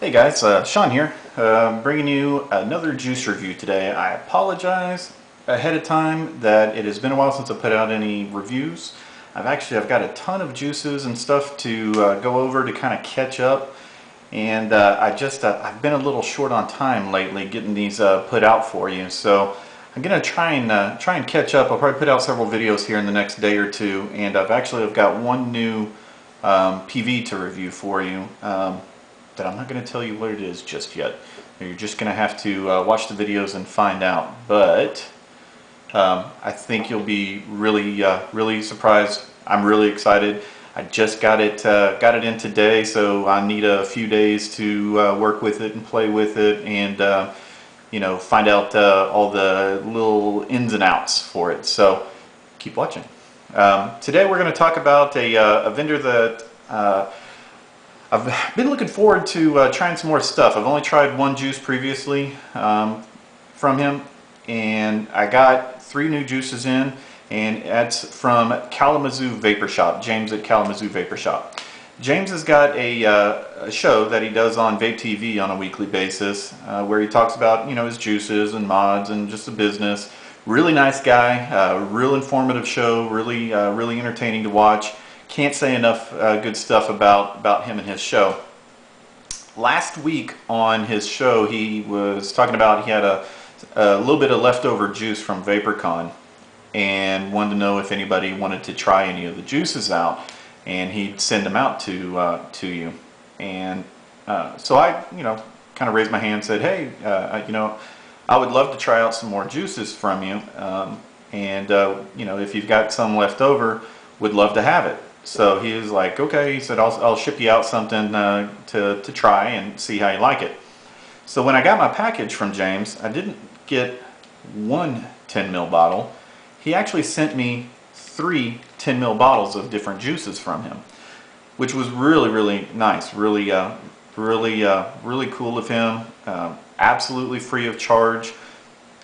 Hey guys, Sean here, bringing you another juice review today. I apologize ahead of time that it has been a while since I put out any reviews. I've got a ton of juices and stuff to go over to kind of catch up, and I've been a little short on time lately getting these put out for you. So I'm gonna try and catch up. I'll probably put out several videos here in the next day or two, and I've got one new PV to review for you. That I'm not going to tell you what it is just yet. You're just going to have to watch the videos and find out. But I think you'll be really surprised. I'm really excited. I just got it in today, so I need a few days to work with it and play with it, and you know, find out all the little ins and outs for it. So keep watching. Today we're going to talk about a vendor that I've been looking forward to trying some more stuff. I've only tried one juice previously from him, and I got 3 new juices in, and that's from Kalamazoo Vapor Shop, James at Kalamazoo Vapor Shop. James has got a show that he does on Vape TV on a weekly basis where he talks about, you know, his juices and mods and just the business. Really nice guy, real informative show, really entertaining to watch. Can't say enough good stuff about him and his show. Last week on his show, he was talking about he had a little bit of leftover juice from VaporCon and wanted to know if anybody wanted to try any of the juices out, and he'd send them out to you. And so I, you know, kind of raised my hand and said, hey, you know, I would love to try out some more juices from you, and you know, if you've got some left over, would love to have it. So he was like, okay, he said, I'll ship you out something to try and see how you like it. So when I got my package from James, I didn't get one 10 ml bottle. He actually sent me 3 10 ml bottles of different juices from him, which was really nice, really cool of him. Absolutely free of charge.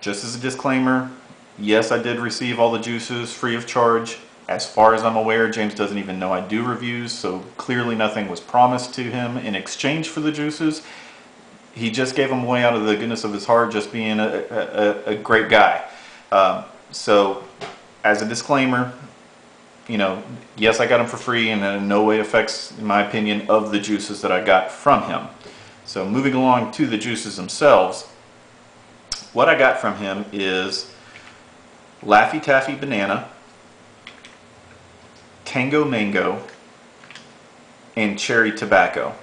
Just as a disclaimer, yes, I did receive all the juices free of charge. As far as I'm aware, James doesn't even know I do reviews, so clearly nothing was promised to him in exchange for the juices. He just gave them away out of the goodness of his heart, just being a great guy. So, as a disclaimer, you know, yes, I got them for free, and in no way affects, in my opinion, of the juices that I got from him. So, moving along to the juices themselves, what I got from him is Laffy Taffy Banana, Tango Mango, and Cherry Tobacco.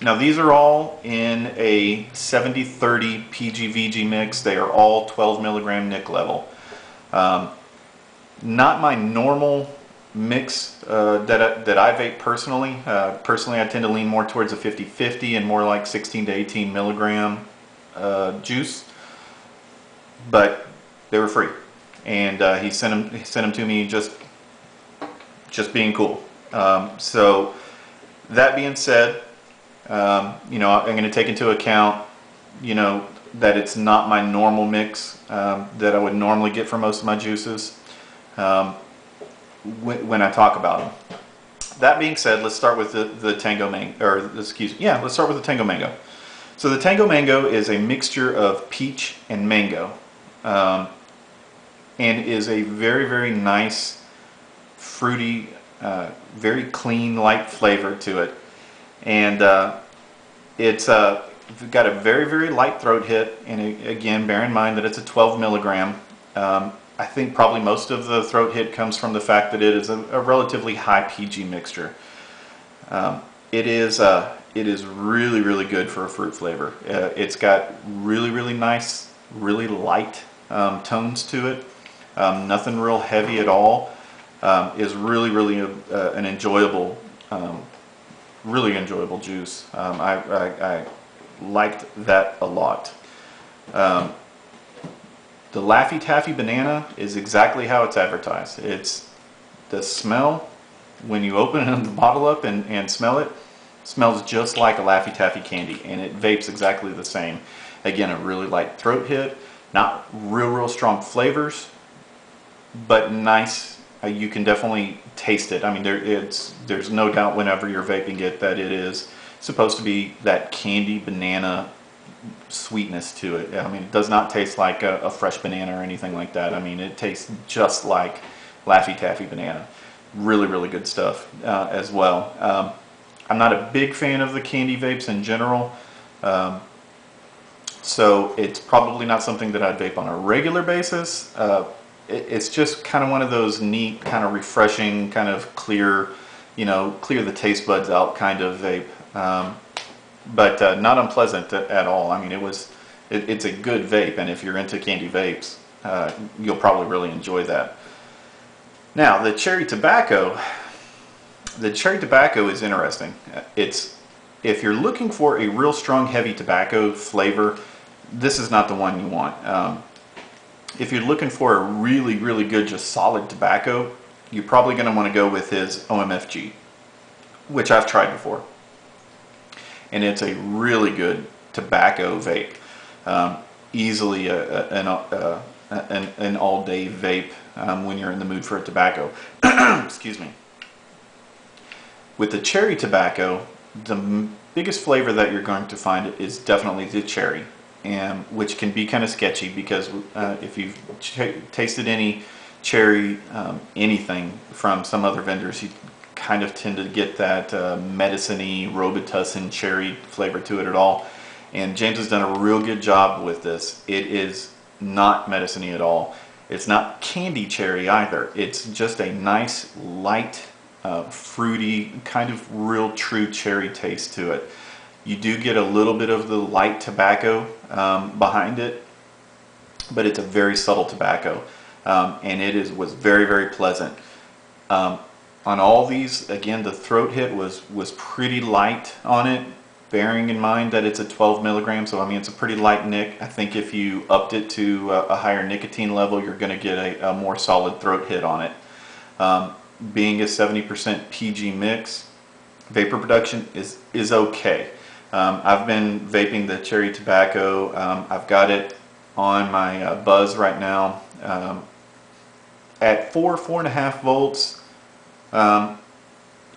Now these are all in a 70-30 PG-VG mix. They are all 12 milligram nic level. Not my normal mix that I vape personally. Personally, I tend to lean more towards a 50-50 and more like 16 to 18 milligram juice. But they were free, and he sent them to me just being cool. So that being said, you know, I'm going to take into account, you know, that it's not my normal mix that I would normally get for most of my juices when I talk about them. That being said, let's start with the Tango Mango, or excuse me, yeah, let's start with the Tango Mango. So the Tango Mango is a mixture of peach and mango, and is a very nice, fruity, very clean, light flavor to it, and it's got a very light throat hit. And again, bear in mind that it's a 12 milligram. I think probably most of the throat hit comes from the fact that it is a relatively high PG mixture. It is really good for a fruit flavor. It's got really nice, really light tones to it. Nothing real heavy at all. Is really an enjoyable, really enjoyable juice. I liked that a lot. The Laffy Taffy Banana is exactly how it's advertised. It's the smell, when you open the bottle up and smell it, smells just like a Laffy Taffy candy, and it vapes exactly the same. Again, a really light throat hit, not real strong flavors, but nice. You can definitely taste it. I mean, there's no doubt whenever you're vaping it that it's supposed to be that candy banana sweetness to it. I mean, it does not taste like a fresh banana or anything like that. I mean, it tastes just like Laffy Taffy Banana. Really, really good stuff as well. I'm not a big fan of the candy vapes in general, so it's probably not something that I'd vape on a regular basis. It's just kind of one of those neat, kind of refreshing, kind of clear, clear the taste buds out kind of vape. But not unpleasant at all. I mean, it's a good vape, and if you're into candy vapes, you'll probably really enjoy that. Now, the cherry tobacco is interesting. If you're looking for a real strong, heavy tobacco flavor, this is not the one you want. If you're looking for a really, really good, just solid tobacco, you're probably going to want to go with his OMFG, which I've tried before. And it's a really good tobacco vape. Easily an all-day vape when you're in the mood for a tobacco. Excuse me. With the cherry tobacco, the biggest flavor that you're going to find is definitely the cherry, which can be kind of sketchy because if you've tasted any cherry anything from some other vendors, you kind of tend to get that medicine-y, Robitussin cherry flavor to it at all. And James has done a real good job with this. It is not medicine-y at all. It's not candy cherry either. It's just a nice, light, fruity, kind of real true cherry taste to it. You do get a little bit of the light tobacco behind it, but it's a very subtle tobacco, and was very, very pleasant. On all these, again, the throat hit was pretty light on it, bearing in mind that it's a 12 milligrams, so I mean it's a pretty light nic. I think if you upped it to a higher nicotine level, you're going to get a more solid throat hit on it. Being a 70% PG mix, vapor production is okay. I've been vaping the cherry tobacco. I've got it on my Buzz right now at 4.5 volts.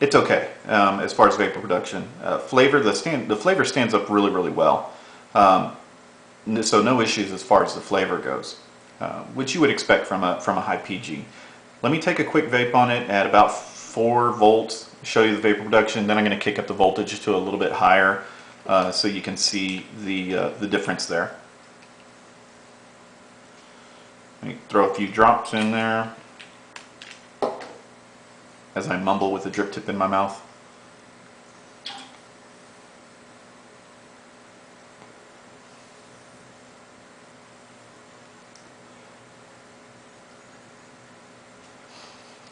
It's okay as far as vapor production. Flavor, the flavor stands up really, really well. So no issues as far as the flavor goes, which you would expect from a high PG. Let me take a quick vape on it at about 4 volts, show you the vapor production. Then I'm going to kick up the voltage to a little bit higher so you can see the difference there. Let me throw a few drops in there as I mumble with a drip tip in my mouth.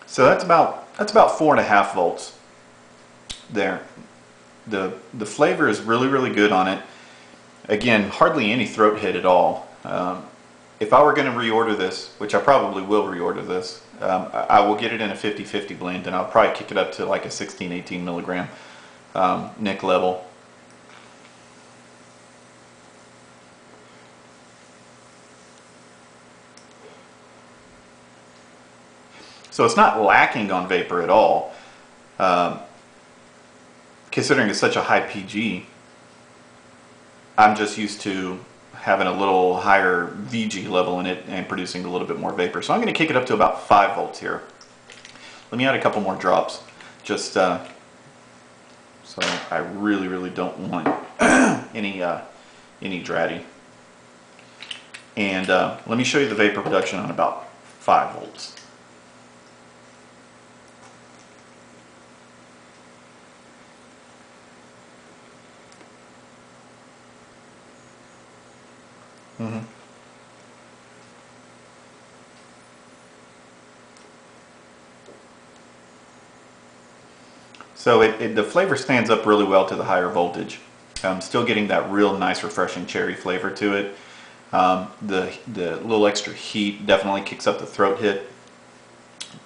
So that's about 4.5 volts there. The flavor is really, really good on it. Again, hardly any throat hit at all. If I were going to reorder this, which I probably will reorder this, I will get it in a 50-50 blend, and I'll probably kick it up to like a 16-18 milligram nic level. So it's not lacking on vapor at all. Considering it's such a high PG, I'm just used to having a little higher VG level in it and producing a little bit more vapor. So I'm going to kick it up to about 5 volts here. Let me add a couple more drops, just so I really, really don't want any dratty. And let me show you the vapor production on about 5 volts. Mm-hmm. So the flavor stands up really well to the higher voltage. I'm still getting that real nice, refreshing cherry flavor to it. The little extra heat definitely kicks up the throat hit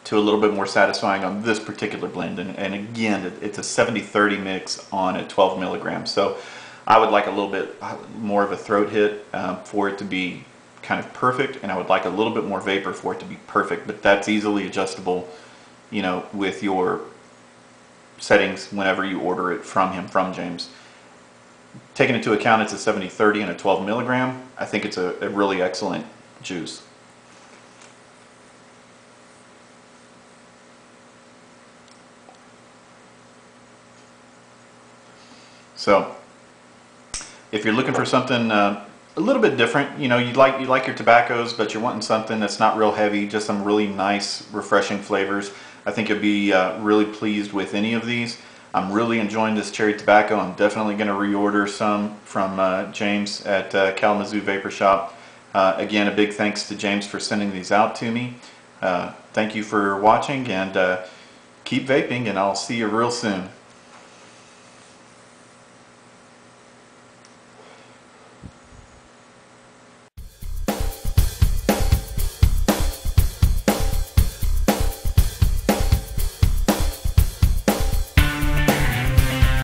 to a little bit more satisfying on this particular blend. And again, it's a 70-30 mix on a 12 milligrams. So I would like a little bit more of a throat hit for it to be kind of perfect, and I would like a little bit more vapor for it to be perfect, but that's easily adjustable, with your settings whenever you order it from James. taking into account it's a 70/30 and a 12 milligram, I think it's a really excellent juice. So if you're looking for something a little bit different, you know, you like your tobaccos, but you're wanting something that's not real heavy, just some really nice, refreshing flavors, I think you'll be really pleased with any of these. I'm really enjoying this cherry tobacco. I'm definitely going to reorder some from James at Kalamazoo Vapor Shop. Again, a big thanks to James for sending these out to me. Thank you for watching, and keep vaping, and I'll see you real soon.